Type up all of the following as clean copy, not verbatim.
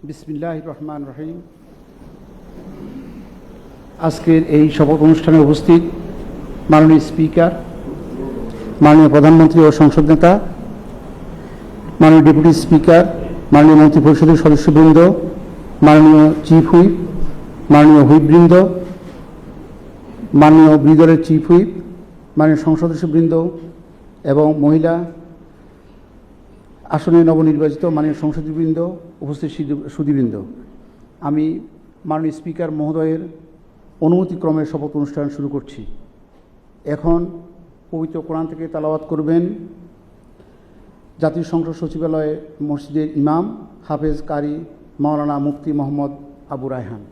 বিসমিল্লাহির রহমানির রহিম। আজকের এই শপথ অনুষ্ঠানে উপস্থিত মাননীয় স্পিকার, মাননীয় প্রধানমন্ত্রী ও সংসদ নেতা, মাননীয় ডেপুটি স্পিকার, মাননীয় মন্ত্রিপরিষদের সদস্যবৃন্দ, মাননীয় চিফ হুইপ, মাননীয় হুইপবৃন্দ, মাননীয় বিদলের চিফ হুইপ, মাননীয় সংসদ সদস্যবৃন্দ এবং মহিলা আসনে নবনির্বাচিত মাননীয় সংসদবৃন্দ, উপস্থিত সুধীবৃন্দ, আমি মাননীয় স্পিকার মহোদয়ের অনুমতিক্রমে শপথ অনুষ্ঠান শুরু করছি। এখন পবিত্র কোরআন থেকে তেলাওয়াত করবেন জাতীয় সংসদ সচিবালয় মসজিদের ইমাম হাফেজ কারি মাওলানা মুফতি মোহাম্মদ আবু রায়হান।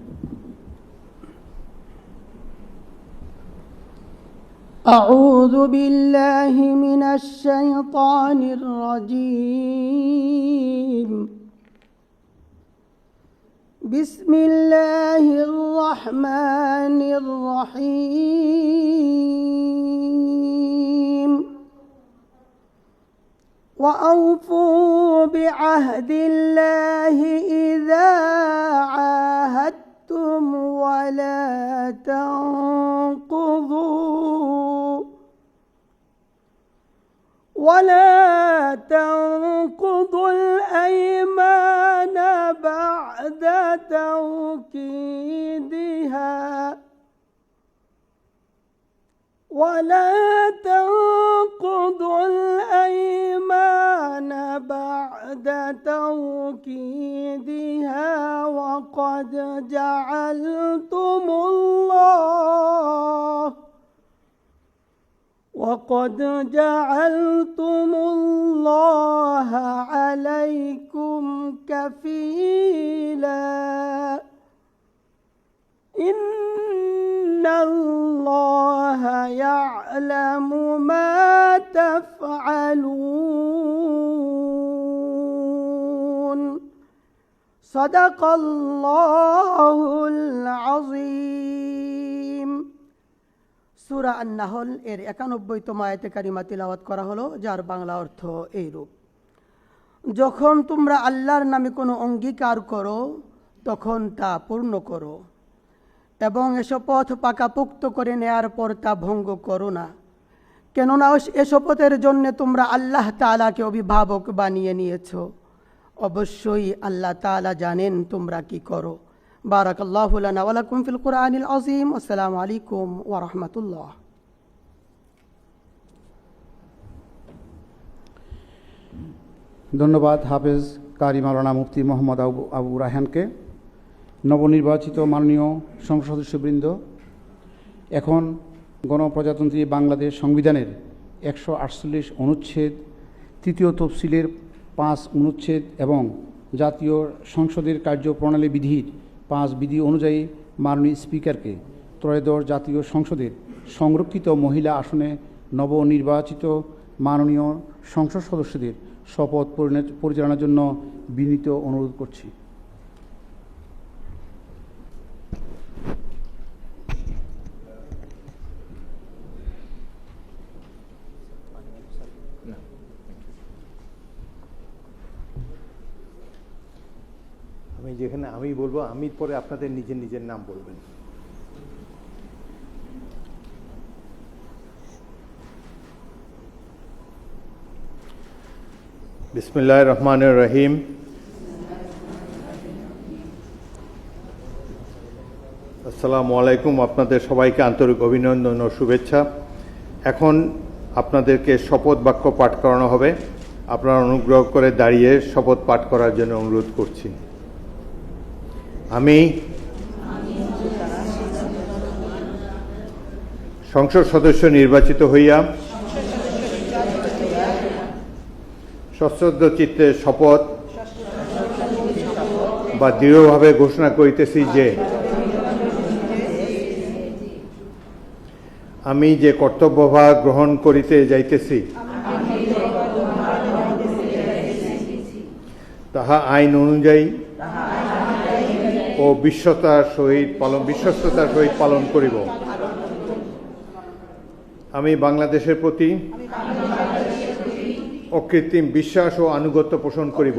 أعوذ بالله من الشيطان الرجيم. بسم الله الرحمن الرحيم. وأوفوا بعهد الله إذا عاهدتم ولا تنقضوا الأيمان بعد توكيدها وقد جعلتم الله عليكم كفيلا إن الله يعلم ما تفعلون. صدق الله العظيم. সূরা আন-নাহল এর ৯১তম আয়াতে কারিমা তিলাওয়াত করা হলো, যার বাংলা অর্থ এইরূপ: যখন তোমরা আল্লাহর নামে কোনো অঙ্গীকার করো তখন তা পূর্ণ করো এবং এ শপথ পাকাপোক্ত করে নেয়ার পর তা ভঙ্গ করো না, কেননা এ শপথের জন্য তোমরা আল্লাহ তাআলাকে অভিভাবক বানিয়ে নিয়েছো। অবশ্যই আল্লাহ তাআলা জানেন তোমরা কি করো। বারাকাল্লাহু লানা ওয়া লাকুম ফিল কুরআনিল আযীম। আসসালামু আলাইকুম ওয়া রাহমাতুল্লাহ। ধন্যবাদ হাফেজ কারি মাওলানা মুফতি মোহাম্মদ আবু রায়হানকে। নবনির্বাচিত মাননীয় সংসদ সদস্যবৃন্দ, এখন গণপ্রজাতন্ত্রী বাংলাদেশ সংবিধানের ১৪৮ অনুচ্ছেদ, তৃতীয় তফসিলের ৫ অনুচ্ছেদ এবং জাতীয় সংসদের কার্যপ্রণালী বিধির ৫ বিধি অনুযায়ী মাননীয় স্পিকারকে ত্রয়োদশ জাতীয় সংসদের সংরক্ষিত মহিলা আসনে নবনির্বাচিত মাননীয় সংসদ সদস্যদের শপথ পরিচালনার জন্য বিনীত অনুরোধ করছি। যেখানে আমি বলবো, আমি পরে আপনাদের নিজের নিজের নাম বলবেন। বিসমিল্লাহির রহমানির রহিম। আসসালামু আলাইকুম। আপনাদের সবাইকে আন্তরিক অভিনন্দন ও শুভেচ্ছা। এখন আপনাদেরকে শপথ বাক্য পাঠ করানো হবে। আপনারা অনুগ্রহ করে দাঁড়িয়ে শপথ পাঠ করার জন্য অনুরোধ করছি। আমি সংসদ সদস্য নির্বাচিত হইয়া সশ্রদ্ধ চিত্তে শপথ বা দৃঢ়ভাবে ঘোষণা করিতেছি যে আমি যে কর্তব্যভার গ্রহণ করিতে যাইতেছি তাহা আইন অনুযায়ী ও বিশ্বস্ততার সহিত পালন করিব। আমি বাংলাদেশের প্রতি অকৃত্রিম বিশ্বাস ও আনুগত্য পোষণ করিব।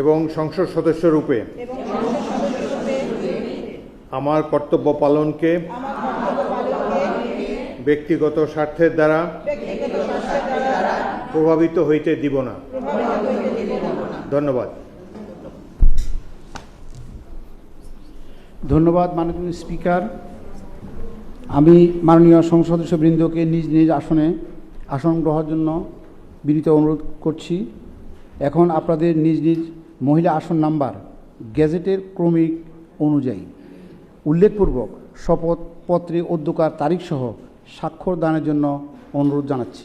এবং সংসদ সদস্যরূপে আমার কর্তব্য পালনকে ব্যক্তিগত স্বার্থের দ্বারা প্রভাবিত হইতে দিব না। ধন্যবাদ। ধন্যবাদ মাননীয় স্পিকার। আমি মাননীয় সংসদ সদস্যবৃন্দকে নিজ নিজ আসন গ্রহণের জন্য বিনীত অনুরোধ করছি। এখন আপনাদের নিজ নিজ মহিলা আসন নাম্বার গেজেটের ক্রমিক অনুযায়ী উল্লেখপূর্বক শপথপত্রে অধ্যকার তারিখসহ স্বাক্ষর দানের জন্য অনুরোধ জানাচ্ছি।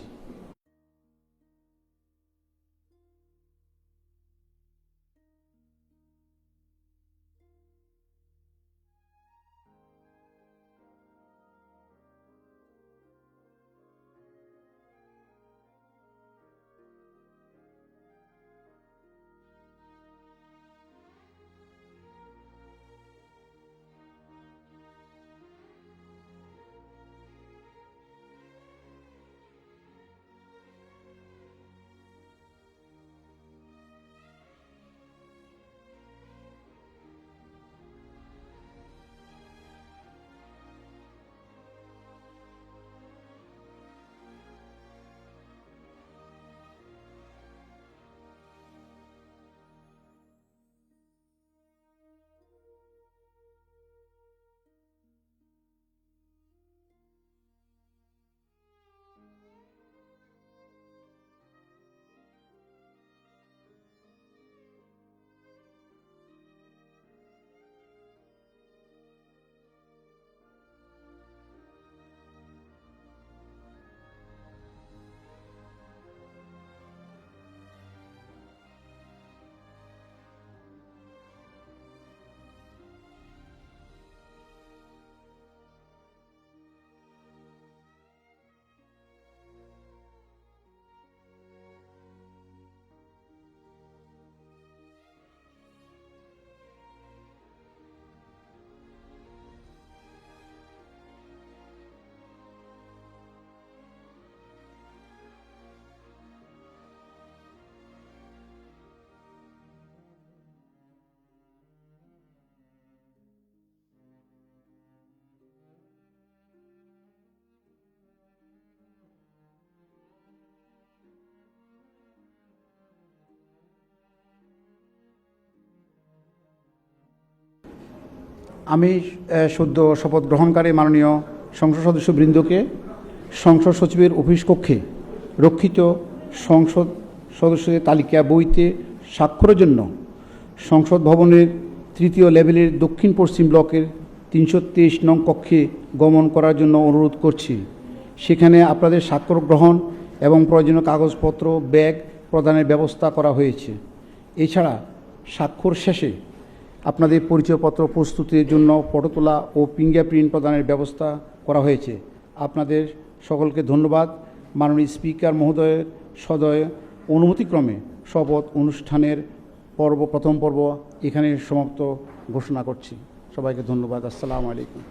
আমি সদ্য শপথ গ্রহণকারী মাননীয় সংসদ সদস্যবৃন্দকে সংসদ সচিবের অফিস কক্ষে রক্ষিত সংসদ সদস্যদের তালিকা বইতে স্বাক্ষরের জন্য সংসদ ভবনের 3য় লেভেলের দক্ষিণ পশ্চিম ব্লকের 323 নং কক্ষে গমন করার জন্য অনুরোধ করছি। সেখানে আপনাদের স্বাক্ষর গ্রহণ এবং প্রয়োজনীয় কাগজপত্র ব্যাগ প্রদানের ব্যবস্থা করা হয়েছে। এছাড়া স্বাক্ষর শেষে আপনাদের পরিচয়পত্র প্রস্তুতির জন্য ফটো তোলা ও ফিঙ্গারপ্রিন্ট প্রদানের ব্যবস্থা করা হয়েছে। আপনাদের সকলকে ধন্যবাদ। মাননীয় স্পিকার মহোদয়ের সদয় অনুমতিক্রমে শপথ অনুষ্ঠানের প্রথম পর্ব এখানে সমাপ্ত ঘোষণা করছি। সবাইকে ধন্যবাদ। আসসালামু আলাইকুম।